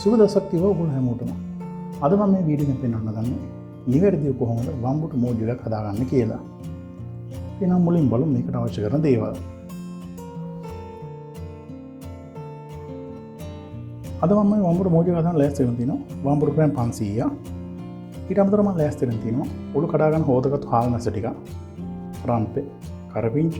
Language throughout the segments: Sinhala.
සුබ දවසක් කිව්වා ඔයගොල්ලෝ හැමෝටම. අද මම මේ වීඩියෝ එකෙන් පෙන්වන්න දන්නේ නිවැරදිව කොහොමද වම්බුටු මෝජු එකක් හදාගන්න කියලා. එහෙනම් මුලින් බලමු මේකට අවශ්‍ය කරන දේවල්. අද මම මේ වම්බුටු මෝජු එක හදන්න ලෑස්ති වෙන තිනවා. වම්බුටු ග්‍රෑම් 500ක්. ඊට අමතරව මම ලෑස්ති වෙන තිනවා. ඔලු කඩා ගන්න හොදගත්තු හාල් මැස්ස ටික. රම්පේ, කරපිංච,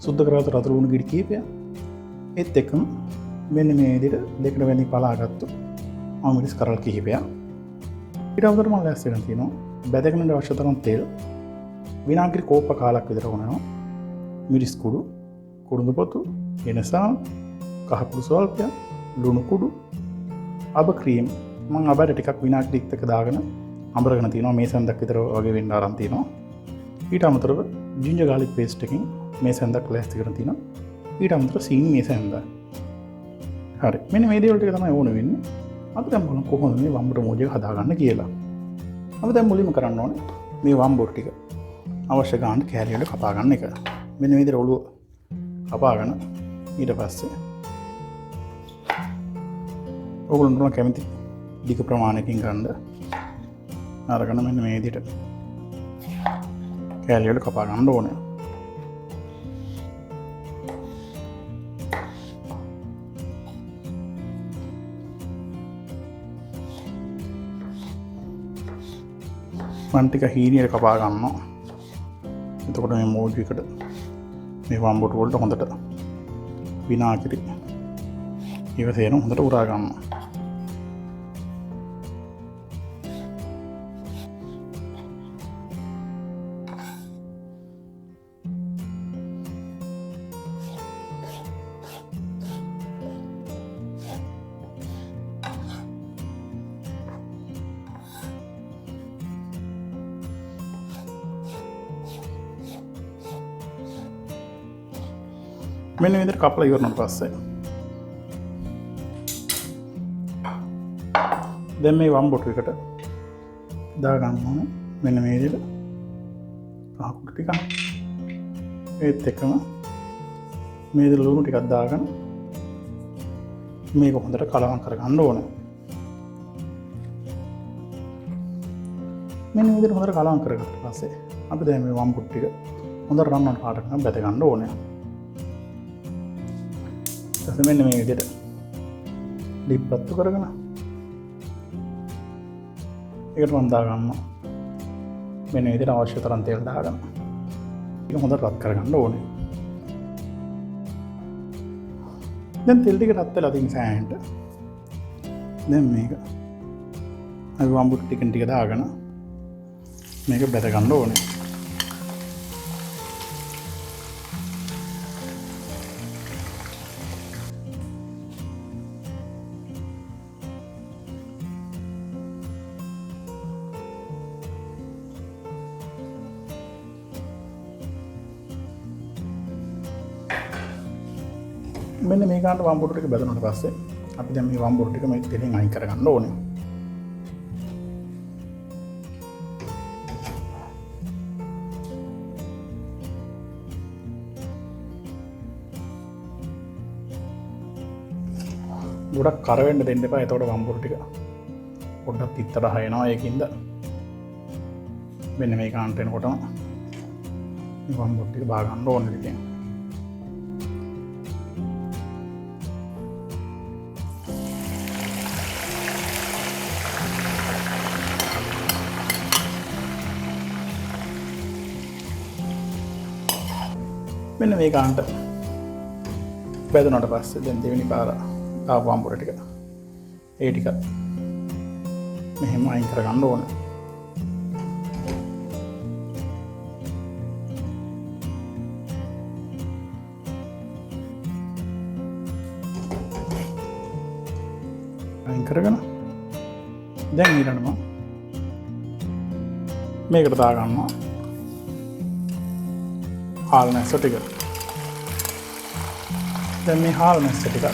සුද්ධ කරගත්තු රතු ලුණු ගෙඩි කීපයක්. ඒත් එක්කම මෙන්න මේ විදිහට දෙකට වෙනි පලාගත්තු ආමිරිස් කරල් කිහිපයක්. ඊට අමතරව මම ලෑස්ති වෙන තිනවා. බැදගෙන අවශ්‍ය තරම් තෙල්, විනාගිරි කෝප්ප කාලක් විතර වුණා. මිරිස් කුඩු, කුරුඳු පොතු, එනසා, කහකුඩු ස්වල්පයක්, ලුණු කුඩු, අබ ක්‍රීම්. මම අබට ටිකක් විනාගිරිත් එක්ක දාගෙන අඹරගෙන තිනවා. මේ සඳක් විතර වගේ වෙන්න ආරම්භ තිනවා. ඊට අමතරව ජින්ජර් ගාලික් පේස්ට් එකකින් මේ සඳක් ලෑස්ති කරගෙන තිනවා. ඊට අමතරව සීනි මේ සඳක්. හරි. මෙන්න මේ දේවල් ටික තමයි ඕන වෙන්නේ. අපි දැන් බලමු කොහොමද මේ වම්බුටු මෝජු එක හදාගන්න කියලා. අපි දැන් මුලින්ම කරන්න ඕනේ මේ වම්බුටු ටික අවශ්‍ය ගාන කෑලි වල කපා ගන්න එක. මෙන්න මේ විදිහට ඔළුව කපාගෙන ඊට පස්සේ ඕගොල්ලන්ට කැමති දිග ප්‍රමාණයකින් ගන්න අරගෙන මෙන්න මේ විදිහට කෑලි වල කපා ගන්න ඕනේ. මන් ටික හීනියට කපා ගන්නවා. එතකොට මේ මෝජු එකට මේ වම්බුටු වලට හොඳට විනාගිරි ඉවසේන හොඳට උරා ගන්නවා. මෙන්න විදිහට කපලා ඉවරනට පස්සේ දැන් මේ වම්බුටු එකට දා ගන්න ඕනේ. මෙන්න මේ විදිහට කහකුඩු ටික ඒත් එක්කම මේ විදිහට ලුණු ටිකක් දාගෙන මේක හොඳට කලවම් කරගන්න ඕනේ. මෙන්න මේ විදිහට හොඳට කලවම් කරගත්ත පස්සේ අපි දැන් මේ වම්බුටු ටික හොඳට රන්වන් පාටකට බැද ගන්න ඕනේ. මෙන්න මේ විදිහට ඩිප්පත්තු කරගෙන ඒකට මම දාගන්නවා. මෙන්න මේ විදිහට අවශ්‍ය තරම් තෙල් දාගන්න. ඒක හොඳට රත් කරගන්න ඕනේ. දැන් තෙල් ටික රත් වෙලා තියෙන සෑහෙනට දැන් මේක අපි වම්බුටු ටික දාගෙන මේක බැද ගන්න ඕනේ. මෙන්න මේ ගන්න වම්බුටු ටික බැදුනට පස්සේ අපි දැන් මේ වම්බුටු ටික මේ තෙලෙන් අයින් කරගන්න ඕනේ. ගොඩක් කර වෙන්න දෙන්න එපා. එතකොට වම්බුටු ටික පොඩ්ඩක් තිත්තට හයනවා. ඒකින්ද මෙන්න මේ කාන්ට එනකොටම මේ වම්බුටු ටික බා ගන්න ඕනේ ඉතින්. මෙන්න මේ කාන්ට බැදුනට පස්සේ දැන් දෙවෙනි පාර ආව වම්බුටු ටික ඒ ටික මෙහෙම අයින් කරගන්න ඕන. අයින් කරගෙන දැන් ඊළඟට මේකට දාගන්නවා හාල් මැස්ස ටික. දැන් මේ හාල් මැස්ස ටික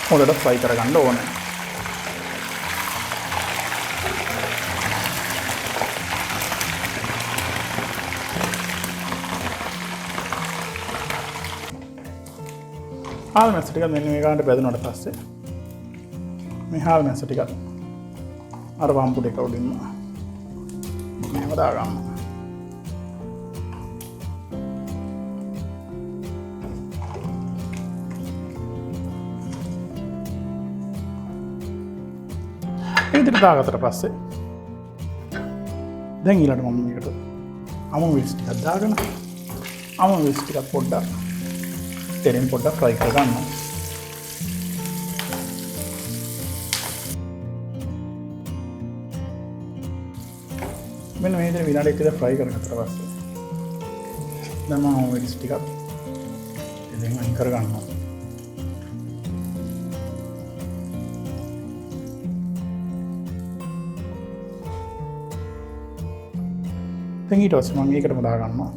හොඳට ෆ්‍රයි කරගන්න ඕනේ. හාල් මැස්ස ටික මෙන්න මේ ගානට බැදුනට පස්සේ මේ හාල් මැස්ස ටික අර වම්බු දෙක උඩින්ම මෙහෙම දාගන්න. ඒ විදිහට දාගත්තට පස්සේ දැන් ඊළඟට මම මේකට අමු මිරිස් ටිකක් දාගෙන අමු මිරිස් ටිකක් පොඩ්ඩක් තෙලෙන් පොඩ්ඩක් ෆ්‍රයි කරගන්නවා. මෙන්න මේ විදිහට විනාඩියක් විතර ෆ්‍රයි කරගත්තට පස්සේ දැන් මම අමු මිරිස් ටිකක් තෙලෙන් අයින් කරගන්නවා. දැන් ඊට පස්සේ මම මේකටම දාගන්නවා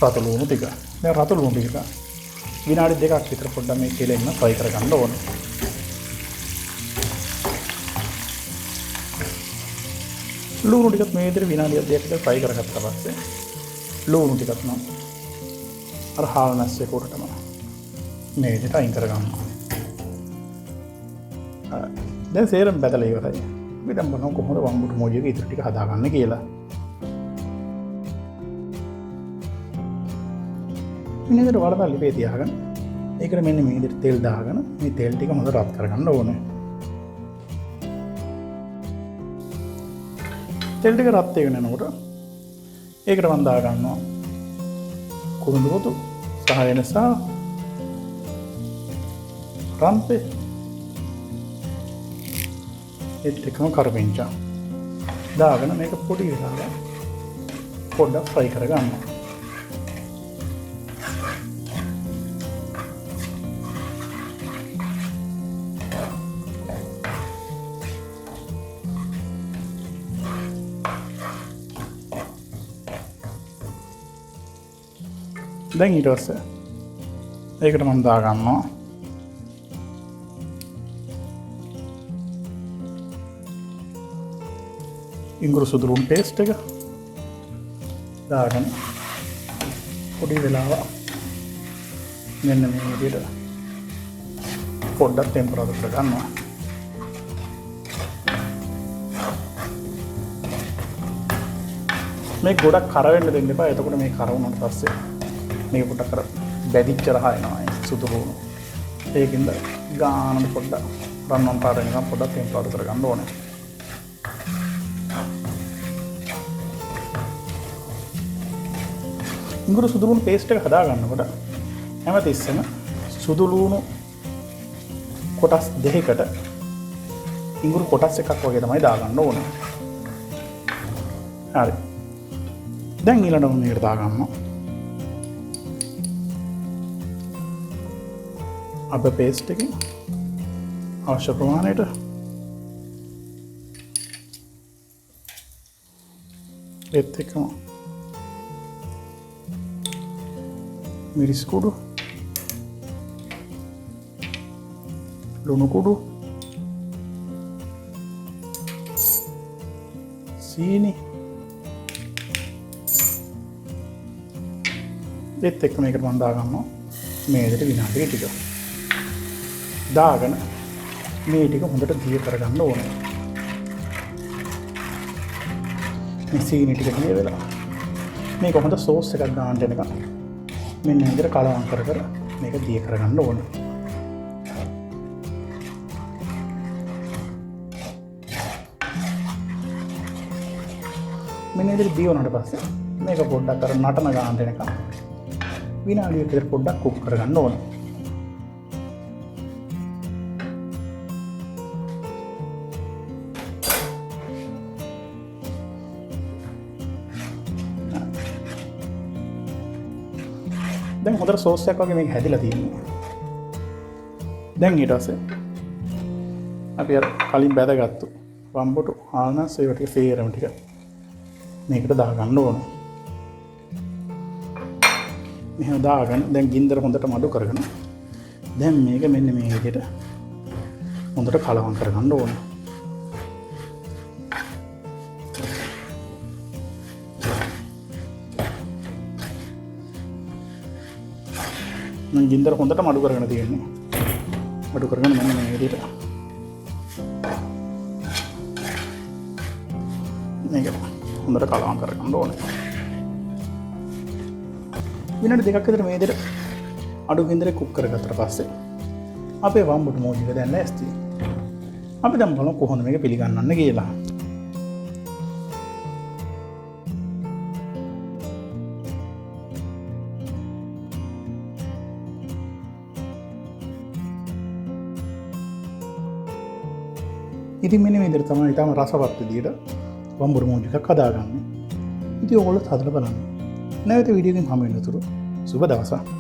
රතු ලුණු ටික. දැන් රතු ලුණු ටික විනාඩි 2ක් විතර පොඩ්ඩක් මේ කෙලෙන්න ෆ්‍රයි කරගන්න ඕනේ. ලුණු ටිකත් මේ විදිහට විනාඩි 2ක් විතර ෆ්‍රයි කරගත්තා පස්සේ ලුණු ටිකත් නම් අර හාල් මැස්සේ කොටටම මේ විදිහට අයින් කරගන්නවා. දැන් සේරම බැදලා ඉවරයි. අපි දැන් බලමු කොහොමද වම්බුටු මොජුගේ ඉතුරු ටික හදාගන්නේ කියලා. මෙන්න විදිහට වලදා ලිපේ තියාගෙන ඒකට මෙන්න මේ විදිහට තෙල් දාගෙන මේ තෙල් ටික හොඳට රත් කරගන්න ඕනේ. තෙල් ටික රත් වෙගෙන යනකොට ඒකට මම දා ගන්නවා කුරුඳු පොතු සහ එනසා රම්පේ ඒත් එකම කරපිංචා දාගෙන මේක පොඩි වෙලා පොඩ්ඩක් ෆ්‍රයි කරගන්නවා. දැන් ඊට පස්සේ ඒකට මම දා ගන්නවා ඉඟුරු සුදුරුම් පේස්ට් එක දාගෙන පොඩි වෙලාවක් මෙන්න මේ විදිහට පොඩ්ඩක් ටෙම්පරේචර් එකට ගන්නවා. මේ ගොඩක් කර වෙන්න දෙන්න එපා. එතකොට මේ කර වුණාට පස්සේ මේක පොඩ්ඩක් අර බැදිච්ච රහ එනවා සුදුරුණු. ඒකින්ද ගානට පොඩ්ඩක් රන්වන් පාට වෙනකම් පොඩ්ඩක් ටෙම්පරේචර් කරගන්න ඕනේ. ඉඟුරු සුදුලුණු පේස්ට් එක හදා ගන්නකොට හැමතිස්සෙම සුදුලුණු කොටස් දෙකකට ඉඟුරු කොටස් එකක් වගේ තමයි දාගන්න ඕනේ. හරි. දැන් ඊළඟට මේකට දාගන්නවා අප පේස්ට් එකෙන් අවශ්‍ය ප්‍රමාණයට ඒත් එක්කම මිරිස් කුඩු ලුණු කුඩු සීනි ඒත් එක්ක මේකට මම දාගන්නවා මේ විදිහට විනාඩි ටික දාගෙන මේ ටික හොඳට දිය කරගන්න ඕනේ. මේ සීනි ටික දිය වෙලා මේක හොඳ සෝස් එකක් ගන්න දෙනකම් මෙන්න විදිහට කලවම් කර කර මේක දිය කරගන්න ඕනේ. මෙන්න විදිහට දිය වුණාට පස්සේ මේක පොඩ්ඩක් අර නටන ගන්න දෙනකම් විනාඩියක් විතර පොඩ්ඩක් කුක් කරගන්න ඕනේ. දැන් හොඳට සෝස් එකක් වගේ මේක හැදිලා තියෙනවා. දැන් ඊට පස්සේ අපි අර කලින් බැදගත්තු වම්බුටු ආනස් ඒ වගේ සේරම ටික මේකට දාගන්න ඕන. මෙහෙම දාගෙන දැන් ගින්දර හොඳට මඩු කරගෙන දැන් මේක මෙන්න මේ විදිහට හොඳට කලවම් කරගන්න ඕන. මම ගින්දර හොඳට මඩු කරගෙන තියෙන්නේ. මඩු කරගෙන මෙන්න මේ විදිහට මේක හොඳට කලවම් කරගන්න ඕනේ. විනාඩි 2ක් විතර මේ විදිහට අඩු ගින්දරේ කුක් කරගත්තට පස්සේ අපේ වම්බුටු මෝජු එක දැන් ලෑස්තියි. අපි දැන් බලමු කොහොමද මේක පිළිගන්නන්න කියලා. ඉතින් මෙන්න මේ විදිහට තමයි ඊටම රසවත් විදිහට වම්බුරු මෝජු එකක් හදාගන්නේ. ඉතින් ඕගොල්ලෝ හදලා බලන්න. නැවත වීඩියෝ එකකින් හමු වෙනතුරු සුබ දවසක්.